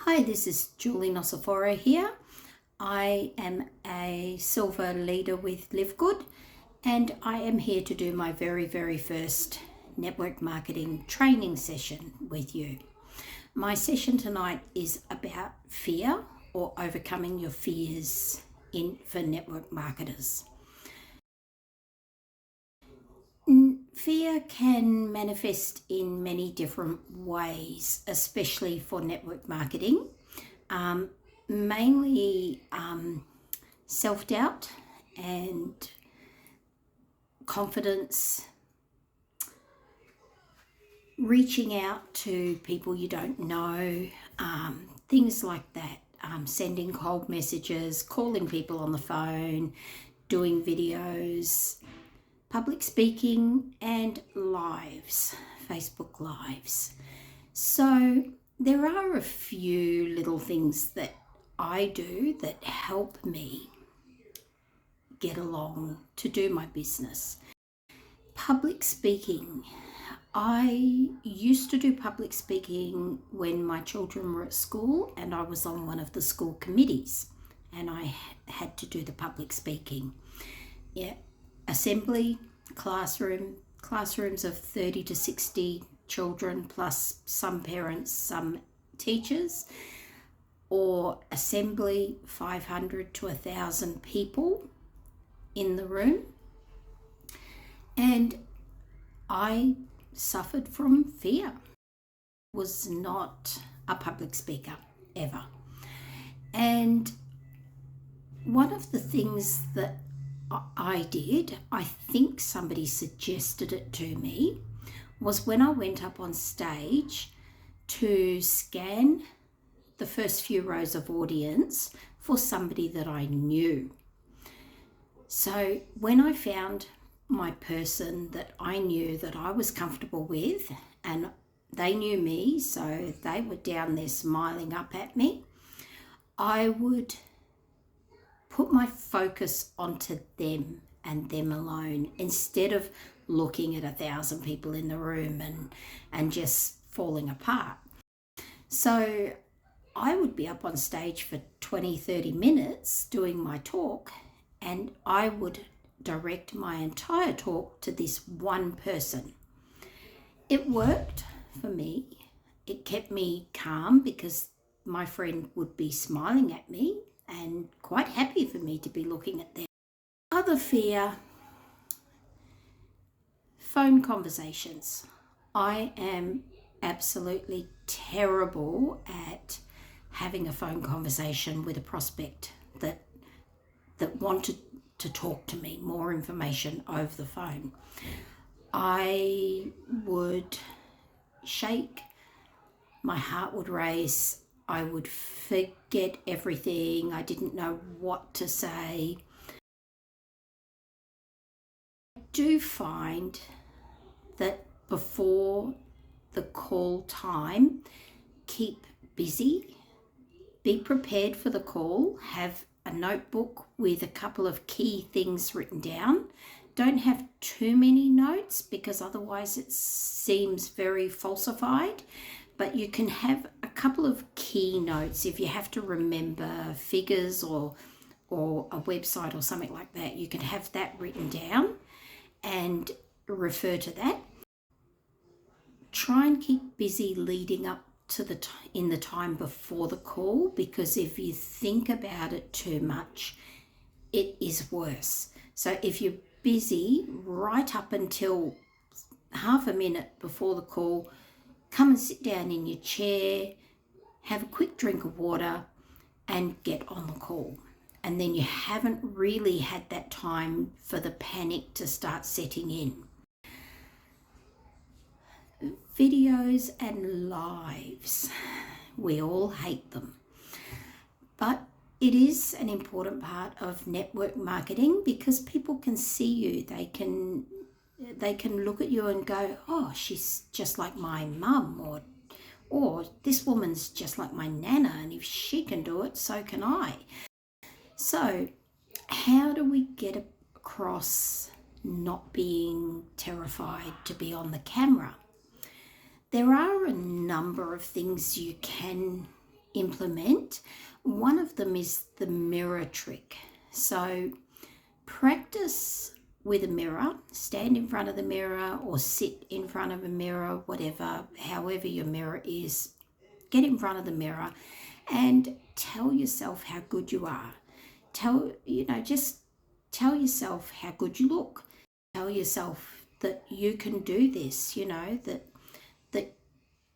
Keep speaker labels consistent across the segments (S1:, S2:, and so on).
S1: Hi, this is Julie Nociforo here. I am a silver leader with LiveGood, and I am here to do my very first network marketing training session with you. My session tonight is about fear or overcoming your fears for network marketers. Fear can manifest in many different ways, especially for network marketing. Mainly self-doubt and confidence, reaching out to people you don't know, things like that, sending cold messages, calling people on the phone, doing videos, public speaking, and lives, Facebook lives. So there are a few little things that I do that help me get along to do my business. Public speaking. I used to do public speaking when my children were at school and I was on one of the school committees and I had to do the public speaking. Assembly, classrooms of 30 to 60 children plus some parents, some teachers, or assembly 500 to 1,000 people in the room. And I suffered from fear. Was not a public speaker ever. And one of the things that I did, I think somebody suggested it to me, was when I went up on stage to scan the first few rows of audience for somebody that I knew. So when I found my person that I knew that I was comfortable with, and they knew me, so they were down there smiling up at me, I would put my focus onto them and them alone instead of looking at 1,000 people in the room and just falling apart. So I would be up on stage for 20-30 minutes doing my talk, and I would direct my entire talk to this one person. It worked for me. It kept me calm because my friend would be smiling at me and quite happy for me to be looking at them. Other fear, phone conversations. I am absolutely terrible at having a phone conversation with a prospect that wanted to talk to me, more information over the phone. I would shake, my heart would race, I would forget everything, I didn't know what to say. I do find that before the call time, keep busy, be prepared for the call, have a notebook with a couple of key things written down. Don't have too many notes because otherwise it seems very falsified, but you can have a couple of key notes if you have to remember figures or a website or something like that. You can have that written down and refer to that. Try and keep busy leading up to in the time before the call, because if you think about it too much, it is worse. So if you're busy right up until half a minute before the call, come and sit down in your chair, have a quick drink of water and get on the call. And then you haven't really had that time for the panic to start setting in. Videos and lives, we all hate them, but it is an important part of network marketing because people can see you. They can look at you and go, oh, she's just like my mum, or this woman's just like my nana, and if she can do it, so can I. So how do we get across not being terrified to be on the camera? There are a number of things you can implement. One of them is the mirror trick. So practice with a mirror, stand in front of the mirror or sit in front of a mirror, whatever, however your mirror is, get in front of the mirror and tell yourself how good you are. Just tell yourself how good you look. Tell yourself that you can do this, that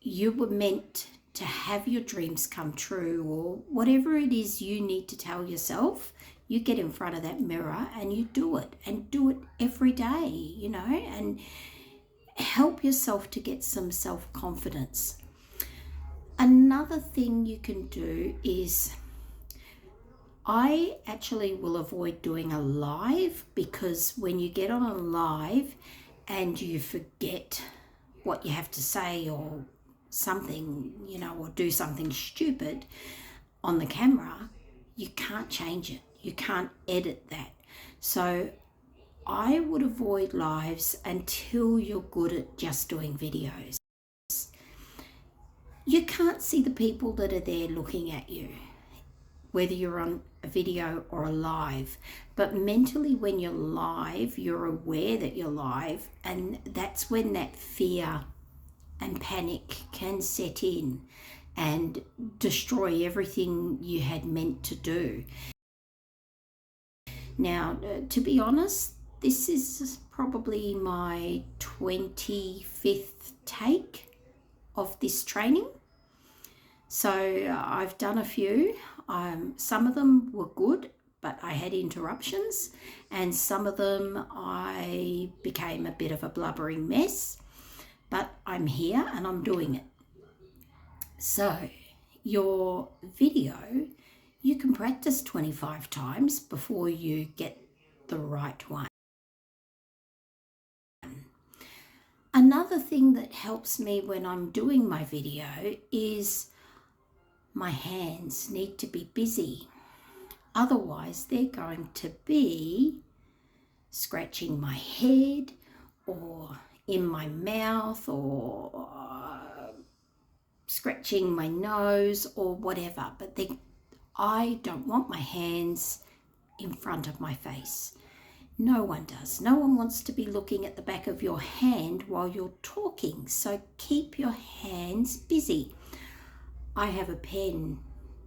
S1: you were meant to have your dreams come true, or whatever it is you need to tell yourself. You get in front of that mirror and you do it, and do it every day, and help yourself to get some self-confidence. Another thing you can do is, I actually will avoid doing a live, because when you get on a live and you forget what you have to say or something, or do something stupid on the camera, you can't change it. You can't edit that. So I would avoid lives until you're good at just doing videos. You can't see the people that are there looking at you, whether you're on a video or a live. But mentally, when you're live, you're aware that you're live, and that's when that fear and panic can set in and destroy everything you had meant to do. Now, to be honest, this is probably my 25th take of this training. So I've done a few. Some of them were good, but I had interruptions, and some of them I became a bit of a blubbering mess, but I'm here and I'm doing it. So your video, you can practice 25 times before you get the right one. Another thing that helps me when I'm doing my video is my hands need to be busy. Otherwise, they're going to be scratching my head or in my mouth, or scratching my nose or whatever. But I don't want my hands in front of my face. No one does. No one wants to be looking at the back of your hand while you're talking. So keep your hands busy. I have a pen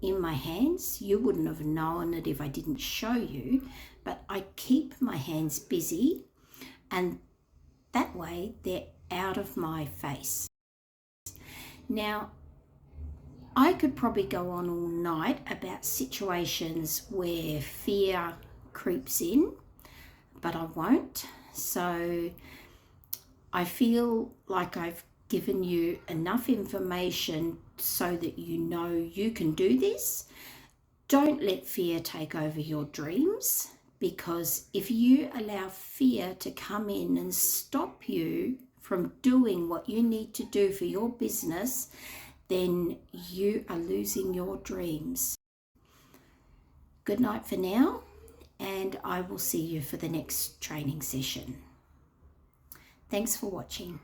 S1: in my hands. You wouldn't have known it if I didn't show you, but I keep my hands busy, and that way they're out of my face. Now, I could probably go on all night about situations where fear creeps in, but I won't. So I feel like I've given you enough information so that you know you can do this. Don't let fear take over your dreams, because if you allow fear to come in and stop you from doing what you need to do for your business, then you are losing your dreams. Good night for now, and I will see you for the next training session. Thanks for watching.